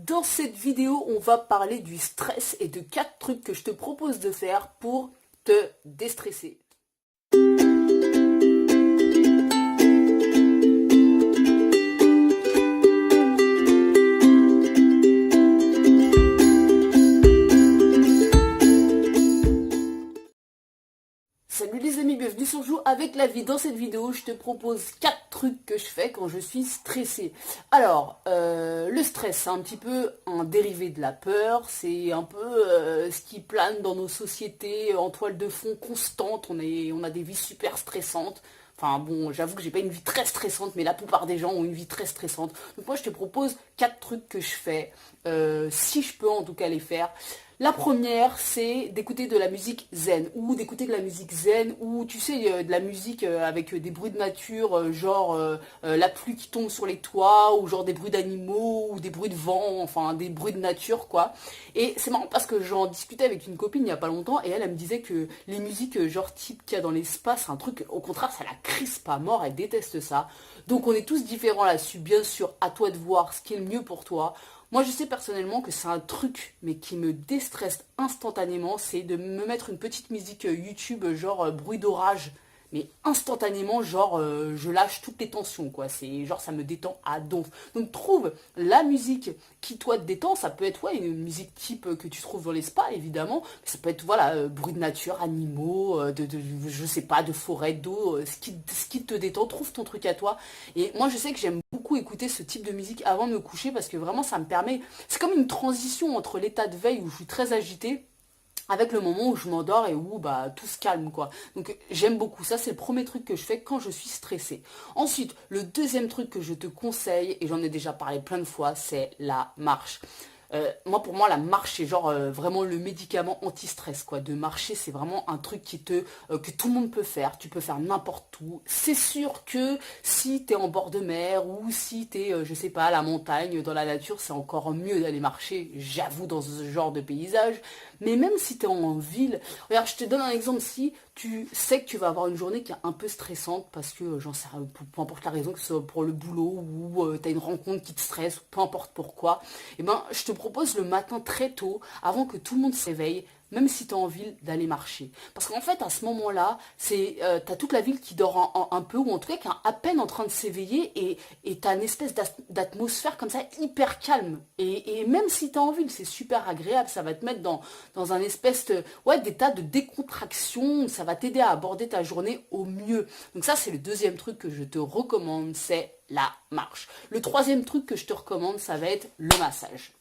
Dans cette vidéo, on va parler du stress et de 4 trucs que je te propose de faire pour te déstresser. Salut les amis, bienvenue sur Joue avec la vie. Dans cette vidéo, je te propose 4 trucs que je fais quand je suis stressé. Alors, le stress, c'est un petit peu un dérivé de la peur. C'est un peu ce qui plane dans nos sociétés en toile de fond constante. On a des vies super stressantes. Enfin bon, j'avoue que j'ai pas une vie très stressante, mais la plupart des gens ont une vie très stressante. Donc moi, je te propose 4 trucs que je fais, si je peux en tout cas les faire. La première, c'est d'écouter de la musique zen, ou d'écouter de la musique zen, ou tu sais, de la musique avec des bruits de nature, genre la pluie qui tombe sur les toits, ou genre des bruits d'animaux, ou des bruits de vent, enfin des bruits de nature, quoi. Et c'est marrant parce que j'en discutais avec une copine il n'y a pas longtemps, et elle me disait que les musiques genre type qu'il y a dans l'espace, c'est un truc, au contraire, ça la crispe à mort, elle déteste ça. Donc on est tous différents là-dessus, bien sûr, à toi de voir ce qui est le mieux pour toi. Moi, je sais personnellement que c'est un truc, mais qui me déstresse instantanément, c'est de me mettre une petite musique YouTube, genre bruit d'orage, mais instantanément, genre je lâche toutes les tensions, quoi. C'est genre ça me détend à donf. Donc trouve la musique qui toi te détend. Ça peut être ouais une musique type que tu trouves dans les spas, évidemment. Ça peut être voilà bruit de nature, animaux, je sais pas, de forêt, d'eau, ce qui te détend. Trouve ton truc à toi. Et moi, je sais que j'aime beaucoup écouter ce type de musique avant de me coucher parce que vraiment ça me permet. C'est comme une transition entre l'état de veille où je suis très agitée avec le moment où je m'endors et où bah tout se calme quoi. Donc j'aime beaucoup ça, c'est le premier truc que je fais quand je suis stressée. Ensuite, le deuxième truc que je te conseille, et j'en ai déjà parlé plein de fois, c'est la marche. Pour moi, la marche, c'est genre vraiment le médicament anti-stress, quoi. De marcher, c'est vraiment un truc que tout le monde peut faire. Tu peux faire n'importe où. C'est sûr que si t'es en bord de mer ou si t'es, je sais pas, à la montagne, dans la nature, c'est encore mieux d'aller marcher, j'avoue, dans ce genre de paysage. Mais même si t'es en ville, regarde, je te donne un exemple. Si tu sais que tu vas avoir une journée qui est un peu stressante parce que, j'en sais rien, peu importe la raison, que ce soit pour le boulot ou t'as une rencontre qui te stresse, ou peu importe pourquoi, eh ben, je te propose le matin très tôt, avant que tout le monde se réveille, même si tu es en ville, d'aller marcher. Parce qu'en fait, à ce moment-là, t'as toute la ville qui dort un peu, ou en tout cas qui est à peine en train de s'éveiller, et t'as une espèce d'atmosphère comme ça, hyper calme. Et même si tu es en ville, c'est super agréable, ça va te mettre dans un espèce d'état de décontraction, ça va t'aider à aborder ta journée au mieux. Donc ça, c'est le deuxième truc que je te recommande, c'est la marche. Le troisième truc que je te recommande, ça va être le massage.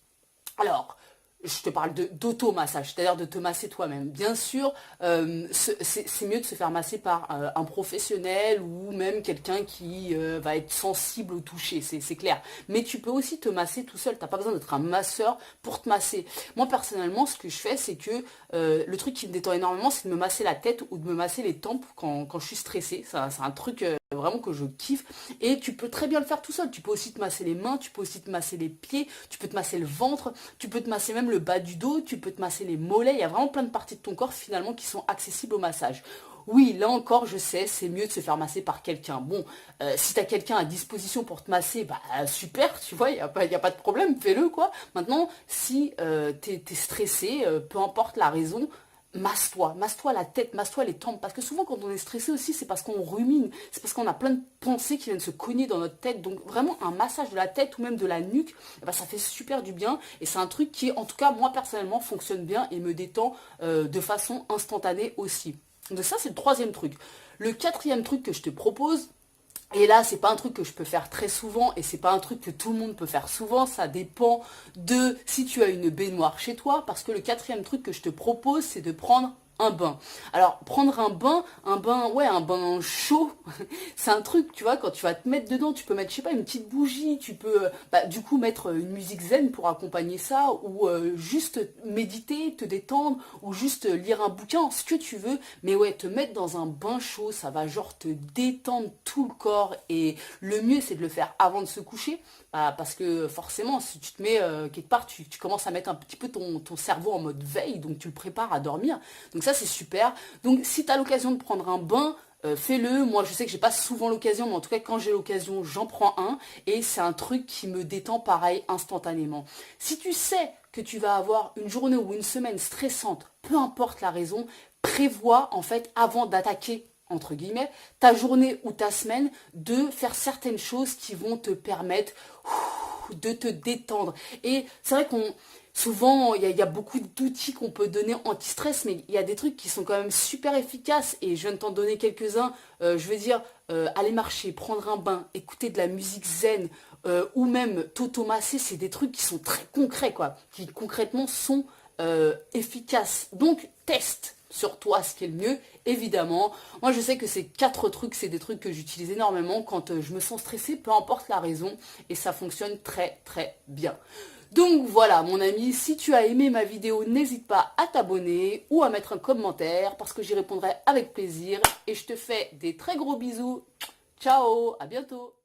Alors, je te parle d'automassage, c'est-à-dire de te masser toi-même. Bien sûr, c'est mieux de se faire masser par un professionnel ou même quelqu'un qui va être sensible au toucher, c'est clair. Mais tu peux aussi te masser tout seul, t'as pas besoin d'être un masseur pour te masser. Moi, personnellement, ce que je fais, c'est que le truc qui me détend énormément, c'est de me masser la tête ou de me masser les tempes quand je suis stressée. C'est un truc vraiment que je kiffe. Et tu peux très bien le faire tout seul. Tu peux aussi te masser les mains, tu peux aussi te masser les pieds, tu peux te masser le ventre, tu peux te masser même le bas du dos, tu peux te masser les mollets. Il y a vraiment plein de parties de ton corps finalement qui sont accessibles au massage. Oui, là encore, je sais, c'est mieux de se faire masser par quelqu'un. Bon, si t'as quelqu'un à disposition pour te masser, bah super, tu vois, y a pas de problème, fais-le, quoi. Maintenant, si t'es stressé, peu importe la raison, masse-toi la tête, masse-toi les tempes. Parce que souvent, quand on est stressé aussi, c'est parce qu'on rumine, c'est parce qu'on a plein de pensées qui viennent se cogner dans notre tête. Donc, vraiment, un massage de la tête ou même de la nuque, eh ben, ça fait super du bien. Et c'est un truc qui, en tout cas, moi, personnellement, fonctionne bien et me détend de façon instantanée aussi. Donc ça, c'est le troisième truc. Le quatrième truc que je te propose, et là, c'est pas un truc que je peux faire très souvent et c'est pas un truc que tout le monde peut faire souvent. Ça dépend de si tu as une baignoire chez toi. Parce que le quatrième truc que je te propose, c'est de prendre un bain. Alors, prendre un bain chaud, c'est un truc, tu vois, quand tu vas te mettre dedans, tu peux mettre, je sais pas, une petite bougie, tu peux, du coup, mettre une musique zen pour accompagner ça, ou juste méditer, te détendre, ou juste lire un bouquin, ce que tu veux, mais ouais, te mettre dans un bain chaud, ça va genre te détendre tout le corps, et le mieux, c'est de le faire avant de se coucher, parce que forcément, si tu te mets quelque part, tu commences à mettre un petit peu ton cerveau en mode veille, donc tu le prépares à dormir, donc ça c'est super. Donc si tu as l'occasion de prendre un bain, fais-le. Moi, je sais que j'ai pas souvent l'occasion, mais en tout cas, quand j'ai l'occasion, j'en prends un. Et c'est un truc qui me détend pareil instantanément. Si tu sais que tu vas avoir une journée ou une semaine stressante, peu importe la raison, prévois en fait avant d'attaquer entre guillemets, ta journée ou ta semaine, de faire certaines choses qui vont te permettre de te détendre. Et c'est vrai qu'on souvent, il y a beaucoup d'outils qu'on peut donner anti-stress, mais il y a des trucs qui sont quand même super efficaces. Et je viens de t'en donner quelques-uns. Je veux dire, aller marcher, prendre un bain, écouter de la musique zen, ou même t'automasser, c'est des trucs qui sont très concrets, quoi, qui concrètement sont efficaces. Donc, teste sur toi ce qui est le mieux, évidemment. Moi, je sais que ces 4 trucs, c'est des trucs que j'utilise énormément quand je me sens stressée, peu importe la raison, et ça fonctionne très très bien. Donc voilà, mon ami, si tu as aimé ma vidéo, n'hésite pas à t'abonner ou à mettre un commentaire parce que j'y répondrai avec plaisir. Et je te fais des très gros bisous. Ciao, à bientôt.